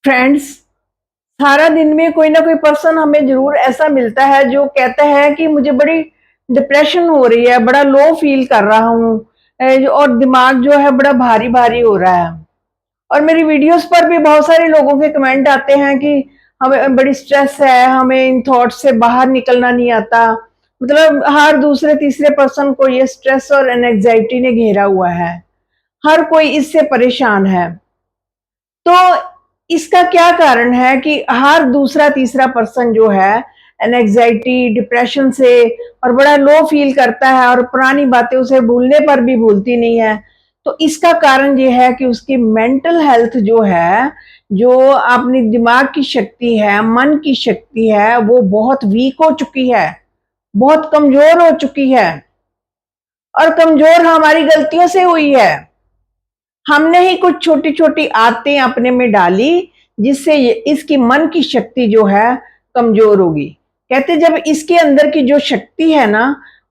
Friends, सारा दिन में कोई ना कोई पर्सन हमें जरूर ऐसा मिलता है जो कहता है कि मुझे बड़ी डिप्रेशन हो रही है, बड़ा लो फील कर रहा हूँ और दिमाग जो है बड़ा भारी भारी हो रहा है। और मेरी वीडियोस पर भी बहुत सारे लोगों के कमेंट आते हैं कि हमें बड़ी स्ट्रेस है, हमें इन थॉट से बाहर निकलना नहीं आता। मतलब हर दूसरे तीसरे पर्सन को ये स्ट्रेस और एंजाइटी ने घेरा हुआ है, हर कोई इससे परेशान है। तो इसका क्या कारण है कि हर दूसरा तीसरा पर्सन जो है एंजाइटी डिप्रेशन से और बड़ा लो फील करता है और पुरानी बातें उसे भूलने पर भी भूलती नहीं है। तो इसका कारण ये है कि उसकी मेंटल हेल्थ जो है, जो अपनी दिमाग की शक्ति है, मन की शक्ति है, वो बहुत वीक हो चुकी है, बहुत कमजोर हो चुकी है। और कमजोर हमारी गलतियों से हुई है। हमने ही कुछ छोटी छोटी आदतें अपने में डाली जिससे इसकी मन की शक्ति जो है कमजोर होगी। कहते जब इसके अंदर की जो शक्ति है ना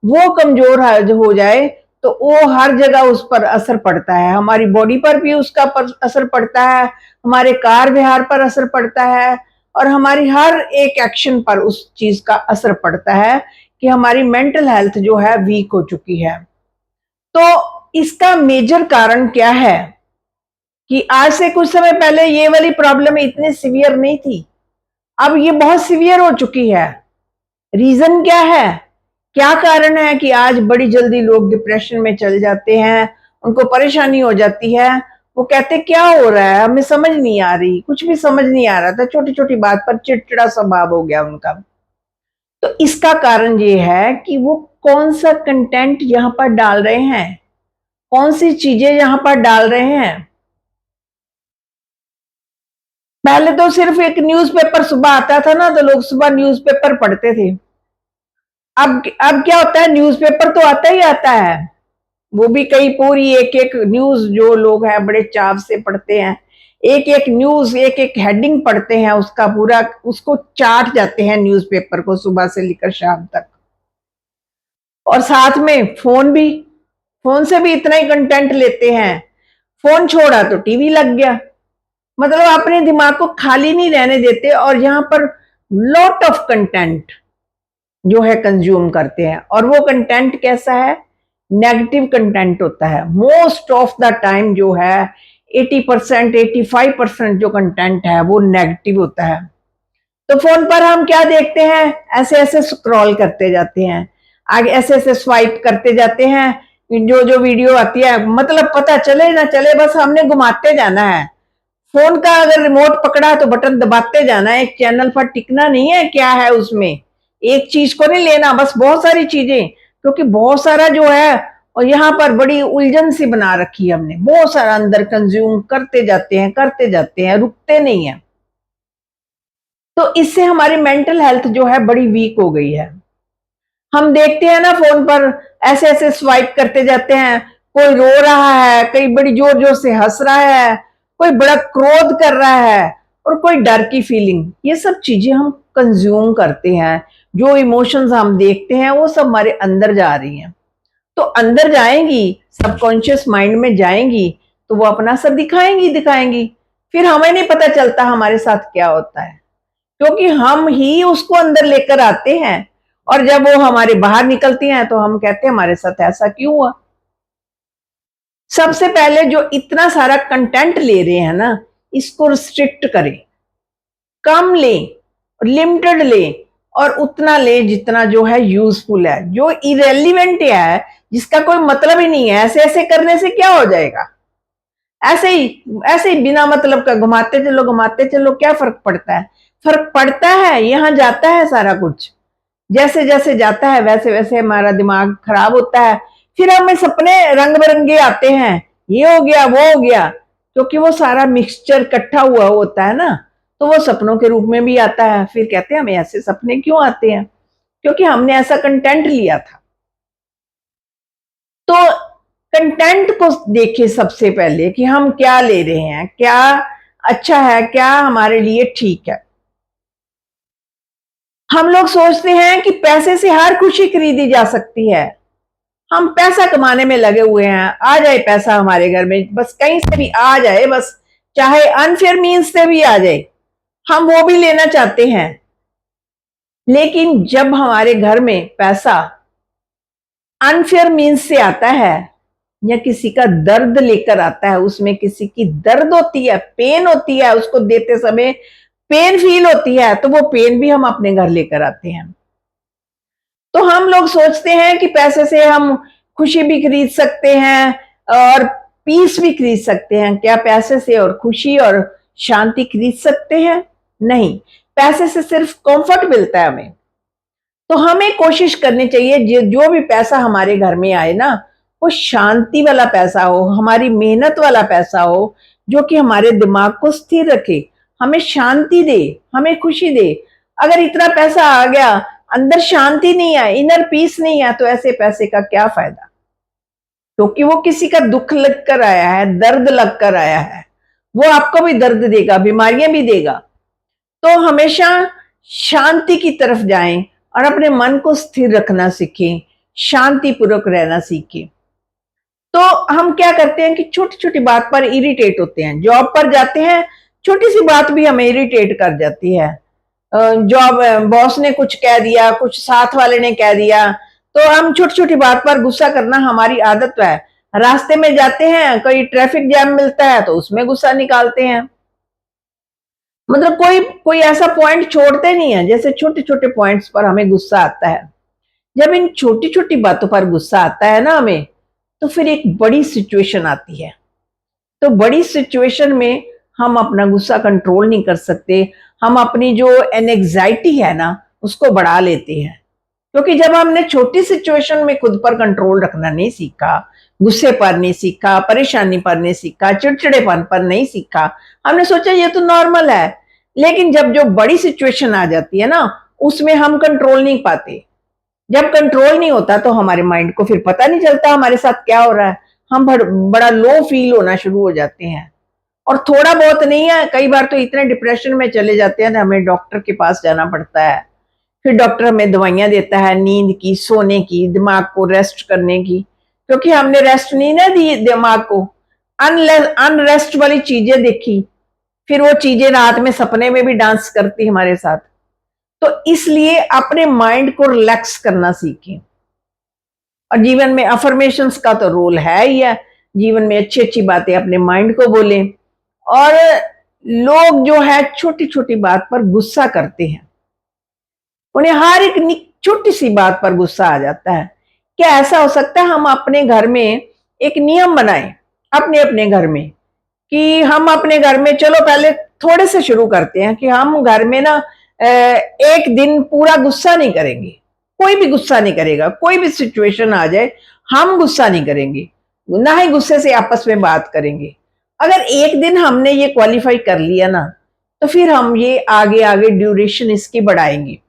वो कमजोर हो जाए तो वो हर जगह उस पर असर पड़ता है, हमारी बॉडी पर भी उसका असर पड़ता है, हमारे कार व्यवहार पर असर पड़ता है और हमारी हर एक एक्शन पर उस चीज का असर पड़ता है कि हमारी मेंटल हेल्थ जो है वीक हो चुकी है। तो इसका मेजर कारण क्या है कि आज से कुछ समय पहले ये वाली प्रॉब्लम इतनी सीवियर नहीं थी, अब ये बहुत सीवियर हो चुकी है। रीजन क्या है, क्या कारण है कि आज बड़ी जल्दी लोग डिप्रेशन में चल जाते हैं, उनको परेशानी हो जाती है। वो कहते क्या हो रहा है, हमें समझ नहीं आ रही, कुछ भी समझ नहीं आ रहा था, छोटी छोटी बात पर चिड़चिड़ा स्वभाव हो गया उनका। तो इसका कारण ये है कि वो कौन सा कंटेंट यहाँ पर डाल रहे हैं, कौन सी चीजें यहाँ पर डाल रहे हैं। पहले तो सिर्फ एक न्यूज़पेपर सुबह आता था ना, तो लोग सुबह न्यूज़पेपर पढ़ते थे। अब क्या होता है, न्यूज़पेपर तो आता ही आता है, वो भी कई पूरी एक एक न्यूज जो लोग हैं बड़े चाव से पढ़ते हैं, एक एक न्यूज एक एक हेडिंग पढ़ते हैं, उसका पूरा उसको चाट जाते हैं न्यूज़पेपर को सुबह से लेकर शाम तक। और साथ में फोन भी, फोन से भी इतना ही कंटेंट लेते हैं। फोन छोड़ा तो टीवी लग गया, मतलब अपने दिमाग को खाली नहीं रहने देते और यहाँ पर लॉट ऑफ कंटेंट जो है कंज्यूम करते हैं। और वो कंटेंट कैसा है, नेगेटिव कंटेंट होता है। मोस्ट ऑफ द टाइम जो है 80% 85% जो कंटेंट है वो नेगेटिव होता है। तो फोन पर हम क्या देखते हैं, ऐसे ऐसे स्क्रॉल करते जाते हैं, आगे ऐसे ऐसे स्वाइप करते जाते हैं, जो जो वीडियो आती है मतलब पता चले ना चले बस हमने घुमाते जाना है। फोन का अगर रिमोट पकड़ा तो बटन दबाते जाना है, एक चैनल पर टिकना नहीं है, क्या है उसमें एक चीज को नहीं लेना, बस बहुत सारी चीजें, क्योंकि बहुत सारा जो है और यहाँ पर बड़ी उलझन सी बना रखी है हमने, बहुत सारा अंदर कंज्यूम करते जाते हैं, रुकते नहीं है। तो इससे हमारी मेंटल हेल्थ जो है बड़ी वीक हो गई है। हम देखते हैं ना फोन पर ऐसे ऐसे स्वाइप करते जाते हैं, कोई रो रहा है, कोई बड़ी जोर जोर से हंस रहा है, कोई बड़ा क्रोध कर रहा है और कोई डर की फीलिंग, ये सब चीजें हम कंज्यूम करते हैं। जो इमोशंस हम देखते हैं वो सब हमारे अंदर जा रही हैं, तो अंदर जाएंगी, सबकॉन्शियस माइंड में जाएंगी तो वो अपना सब दिखाएंगी दिखाएंगी। फिर हमें नहीं पता चलता हमारे साथ क्या होता है, क्योंकि हम ही उसको अंदर लेकर आते हैं और जब वो हमारे बाहर निकलती हैं तो हम कहते हैं हमारे साथ ऐसा क्यों हुआ। सबसे पहले जो इतना सारा कंटेंट ले रहे हैं ना, इसको रिस्ट्रिक्ट करें, कम लें, लिमिटेड लें और उतना लें जितना जो है यूजफुल है। जो इरेलीवेंट है, जिसका कोई मतलब ही नहीं है, ऐसे ऐसे करने से क्या हो जाएगा, ऐसे ही बिना मतलब का घुमाते चलो, क्या फर्क पड़ता है। फर्क पड़ता है, यहाँ जाता है सारा कुछ, जैसे जैसे जाता है वैसे वैसे हमारा दिमाग खराब होता है। फिर हमें सपने रंग बिरंगे आते हैं, ये हो गया वो हो गया, क्योंकि वो सारा मिक्सचर इकट्ठा हुआ होता है ना, तो वो सपनों के रूप में भी आता है। फिर कहते हैं हमें ऐसे सपने क्यों आते हैं, क्योंकि हमने ऐसा कंटेंट लिया था। तो कंटेंट को देखिए सबसे पहले कि हम क्या ले रहे हैं, क्या अच्छा है, क्या हमारे लिए ठीक है। हम लोग सोचते हैं कि पैसे से हर खुशी खरीदी जा सकती है, हम पैसा कमाने में लगे हुए हैं, आ जाए पैसा हमारे घर में, बस कहीं से भी आ जाए, बस चाहे अनफेयर मीन्स से भी आ जाए, हम वो भी लेना चाहते हैं। लेकिन जब हमारे घर में पैसा अनफेयर मीन्स से आता है या किसी का दर्द लेकर आता है, उसमें किसी की दर्द होती है, पेन होती है, उसको देते समय पेन फील होती है, तो वो पेन भी हम अपने घर लेकर आते हैं। तो हम लोग सोचते हैं कि पैसे से हम खुशी भी खरीद सकते हैं और पीस भी खरीद सकते हैं। क्या पैसे से और खुशी और शांति खरीद सकते हैं? नहीं, पैसे से सिर्फ कंफर्ट मिलता है हमें। तो हमें कोशिश करनी चाहिए जो भी पैसा हमारे घर में आए ना, वो शांति वाला पैसा हो, हमारी मेहनत वाला पैसा हो, जो कि हमारे दिमाग को स्थिर रखे, हमें शांति दे, हमें खुशी दे। अगर इतना पैसा आ गया, अंदर शांति नहीं है, इनर पीस नहीं है, तो ऐसे पैसे का क्या फायदा? क्योंकि वो किसी का दुख लग कर आया है, दर्द लग कर आया है, वो आपको भी दर्द देगा, बीमारियां भी देगा। तो हमेशा शांति की तरफ जाएं और अपने मन को स्थिर रखना सीखें, शांतिपूर्वक रहना सीखें। तो हम क्या करते हैं कि छोटी छोटी बात पर इरिटेट होते हैं। जॉब पर जाते हैं, छोटी सी बात भी हमें इरिटेट कर जाती है। जॉब बॉस ने कुछ कह दिया, कुछ साथ वाले ने कह दिया, तो हम छोटी छोटी बात पर गुस्सा करना हमारी आदत है। रास्ते में जाते हैं, कोई ट्रैफिक जैम मिलता है तो उसमें गुस्सा निकालते हैं। मतलब कोई कोई ऐसा पॉइंट छोड़ते नहीं है, जैसे छोटे छोटे पॉइंट्स पर हमें गुस्सा आता है। जब इन छोटी छोटी बातों पर गुस्सा आता है ना हमें, तो फिर एक बड़ी सिचुएशन आती है। तो बड़ी सिचुएशन में हम अपना गुस्सा कंट्रोल नहीं कर सकते, हम अपनी जो एंग्जाइटी है ना उसको बढ़ा लेते हैं। क्योंकि जब हमने छोटी सिचुएशन में खुद पर कंट्रोल रखना नहीं सीखा, गुस्से पर नहीं सीखा, परेशानी पर नहीं सीखा, चिड़चिड़ेपन पर नहीं सीखा, हमने सोचा ये तो नॉर्मल है। लेकिन जब जो बड़ी सिचुएशन आ जाती है ना, उसमें हम कंट्रोल नहीं पाते। जब कंट्रोल नहीं होता तो हमारे माइंड को फिर पता नहीं चलता हमारे साथ क्या हो रहा है। हम बड़ा लो फील होना शुरू हो जाते हैं। और थोड़ा बहुत नहीं है, कई बार तो इतने डिप्रेशन में चले जाते हैं ना, हमें डॉक्टर के पास जाना पड़ता है। फिर डॉक्टर हमें दवाइयां देता है नींद की, सोने की, दिमाग को रेस्ट करने की, क्योंकि हमने रेस्ट नहीं ना दी दिमाग को। अनरेस्ट वाली चीजें देखी, फिर वो चीजें रात में सपने में भी डांस करती हमारे साथ। तो इसलिए अपने माइंड को रिलैक्स करना सीखें। और जीवन में अफर्मेशंस का तो रोल है ही है। जीवन में अच्छी अच्छी बातें अपने माइंड को बोलें। और लोग जो है छोटी छोटी बात पर गुस्सा करते हैं, उन्हें हर एक छोटी सी बात पर गुस्सा आ जाता है। क्या ऐसा हो सकता है हम अपने घर में एक नियम बनाएं, अपने अपने घर में, कि हम अपने घर में, चलो पहले थोड़े से शुरू करते हैं कि हम घर में ना एक दिन पूरा गुस्सा नहीं करेंगे। कोई भी गुस्सा नहीं करेगा, कोई भी सिचुएशन आ जाए हम गुस्सा नहीं करेंगे, ना ही गुस्से से आपस में बात करेंगे। अगर एक दिन हमने ये क्वालिफाई कर लिया ना, तो फिर हम ये आगे आगे ड्यूरेशन इसकी बढ़ाएंगे।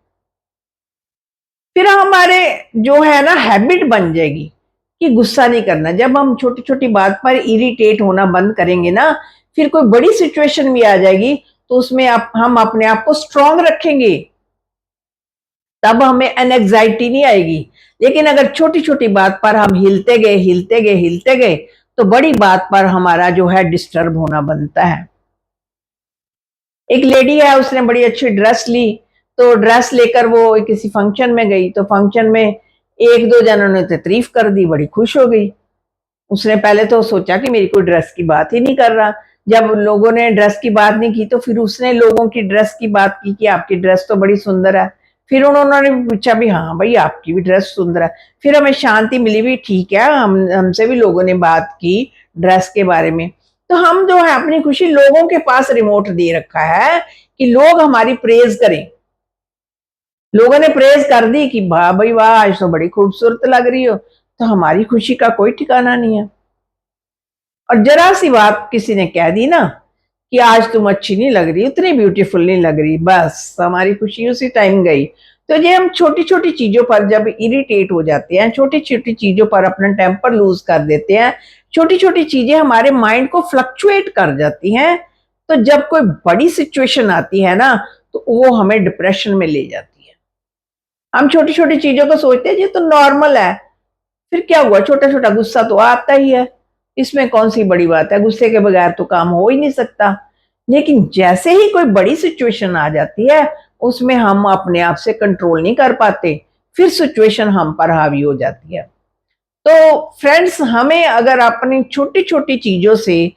फिर हमारे जो है ना हैबिट बन जाएगी कि गुस्सा नहीं करना। जब हम छोटी छोटी बात पर इरिटेट होना बंद करेंगे ना, फिर कोई बड़ी सिचुएशन भी आ जाएगी तो उसमें हम अपने आप को स्ट्रांग रखेंगे, तब हमें एंग्जाइटी नहीं आएगी। लेकिन अगर छोटी छोटी बात पर हम हिलते गए हिलते गए हिलते गए, तो बड़ी बात पर हमारा जो है डिस्टर्ब होना बनता है। एक लेडी है, उसने बड़ी अच्छी ड्रेस ली, तो ड्रेस लेकर वो किसी फंक्शन में गई, तो फंक्शन में एक दो जनों ने तो तारीफ कर दी, बड़ी खुश हो गई। उसने पहले तो सोचा कि मेरी कोई ड्रेस की बात ही नहीं कर रहा। जब लोगों ने ड्रेस की बात नहीं की, तो फिर उसने लोगों की ड्रेस की बात की कि आपकी ड्रेस तो बड़ी सुंदर है। फिर उन्होंने पूछा भी, हाँ भाई आपकी भी ड्रेस सुंदर है। फिर हमें शांति मिली भी, ठीक है, हमसे भी लोगों ने बात की ड्रेस के बारे में। तो हम जो है अपनी खुशी लोगों के पास रिमोट दे रखा है कि लोग हमारी प्रेज करें। लोगों ने प्रेज कर दी कि वाह भाई वाह, आज तो बड़ी खूबसूरत लग रही हो, तो हमारी खुशी का कोई ठिकाना नहीं है। और जरा सी बात किसी ने कह दी ना कि आज तुम अच्छी नहीं लग रही, उतनी ब्यूटीफुल नहीं लग रही, बस हमारी खुशी उसी टाइम गई। तो ये हम छोटी छोटी चीजों पर जब इरिटेट हो जाते हैं, छोटी छोटी चीजों पर अपना टेम्पर लूज कर देते हैं, छोटी छोटी चीजें हमारे माइंड को फ्लक्चुएट कर जाती हैं, तो जब कोई बड़ी सिचुएशन आती है ना, तो वो हमें डिप्रेशन में ले जाती है। हम छोटी छोटी चीजों को सोचते हैं ये तो नॉर्मल है, फिर क्या हुआ, छोटा छोटा गुस्सा तो आता ही है। इसमें कौन सी बड़ी बात है, गुस्से के बगैर तो काम हो ही नहीं सकता। लेकिन जैसे ही कोई बड़ी सिचुएशन आ जाती है, उसमें हम अपने आप से कंट्रोल नहीं कर पाते, फिर सिचुएशन हम पर हावी हो जाती है। तो फ्रेंड्स, हमें अगर अपनी छोटी-छोटी चीज़ों से,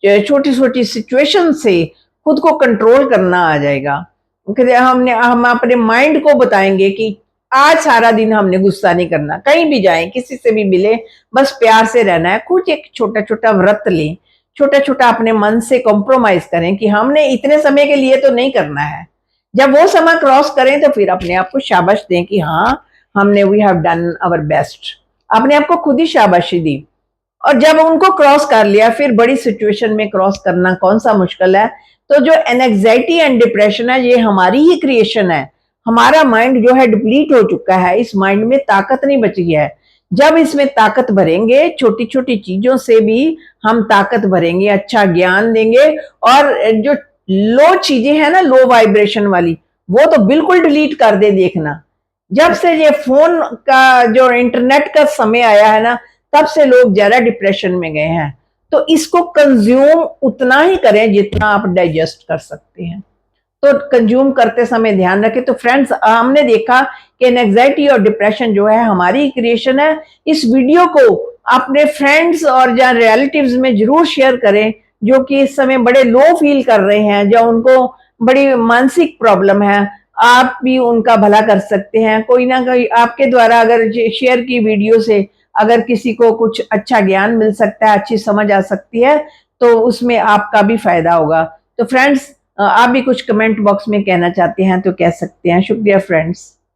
छोटी-छोटी सिचुएशन से खुद को कंट्रोल करना आ जाएगा, कि हम अपने माइंड को बताएँगे कि आज सारा दिन हमने गुस्सा नहीं करना, कहीं भी जाएँ, किसी से भी मिलें, बस प्यार से रहना है। कुछ एक छोटा-छोटा व्रत लें, छोटा-छोटा अपने मन से कॉम्प्रोमाइज़ करें कि हमने इतने समय के लिए तो नहीं करना है। जब वो समय क्रॉस करें तो फिर अपने आप को शाबाश दें कि हाँ, हमने we have done our best. अपने आप को खुद ही शाबाशी दी। और जब उनको क्रॉस कर लिया, फिर बड़ी सिचुएशन में क्रॉस करना कौन सा मुश्किल है। तो जो एंजाइटी एंड डिप्रेशन है, ये हमारी ही क्रिएशन है। हमारा माइंड जो है डिप्लीट हो चुका है, इस माइंड में ताकत नहीं बची है। जब इसमें ताकत भरेंगे, छोटी छोटी चीजों से भी हम ताकत भरेंगे, अच्छा ज्ञान देंगे, और जो लो चीजें हैं ना, लो वाइब्रेशन वाली, वो तो बिल्कुल डिलीट कर दे। देखना, जब से ये फोन का, जो इंटरनेट का समय आया है ना, तब से लोग ज्यादा डिप्रेशन में गए हैं। तो इसको कंज्यूम उतना ही करें जितना आप डाइजेस्ट कर सकते हैं। तो कंज्यूम करते समय ध्यान रखें। तो फ्रेंड्स, हमने देखा कि एंजाइटी और डिप्रेशन जो है हमारी क्रिएशन है। इस वीडियो को अपने फ्रेंड्स और या रिलेटिव्स में जरूर शेयर करें, जो कि इस समय बड़े लो फील कर रहे हैं, जो उनको बड़ी मानसिक प्रॉब्लम है। आप भी उनका भला कर सकते हैं। कोई ना कोई आपके द्वारा अगर शेयर की वीडियो से अगर किसी को कुछ अच्छा ज्ञान मिल सकता है, अच्छी समझ आ सकती है, तो उसमें आपका भी फायदा होगा। तो फ्रेंड्स, आप भी कुछ कमेंट बॉक्स में कहना चाहते हैं तो कह सकते हैं। शुक्रिया फ्रेंड्स।